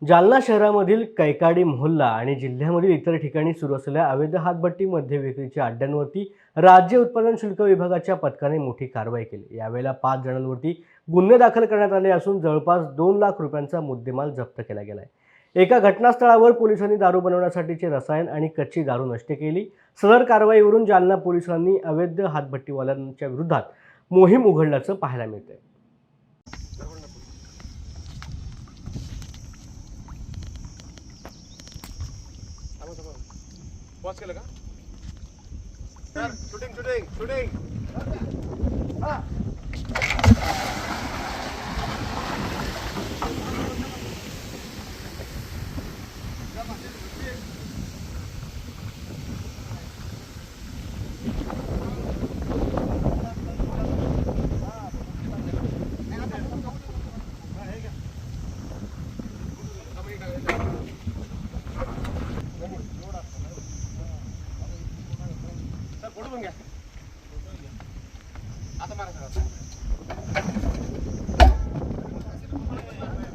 जालना शहरामधील कैकाडी मोहल्ला आणि जिल्ह्यामधील इतर ठिकाणी सुरू असलेल्या अवैध हातभट्टी मद्य विक्रीच्या अड्ड्यांवरती राज्य उत्पादन शुल्क विभागाच्या पथकाने मोठी कारवाई केली। यावेळेला 5 जणांवरती गुन्हे दाखल करण्यात आले असून जवळपास 2 लाख रुपयांचा मुद्देमाल जप्त केला गेलाय। एका घटनास्थळावर पोलिसांनी दारू बनवण्यासाठीचे रसायन आणि कच्ची दारू नष्ट केली। सदर कारवाईवरून जालना पोलिसांनी अवैध हातभट्टीवाल्यांच्या विरोधात मोहीम उघडल्याचं पाहायला मिळतंय। पॉज केलं का सर? शूटिंग शूटिंग शूटिंग हां आता मारा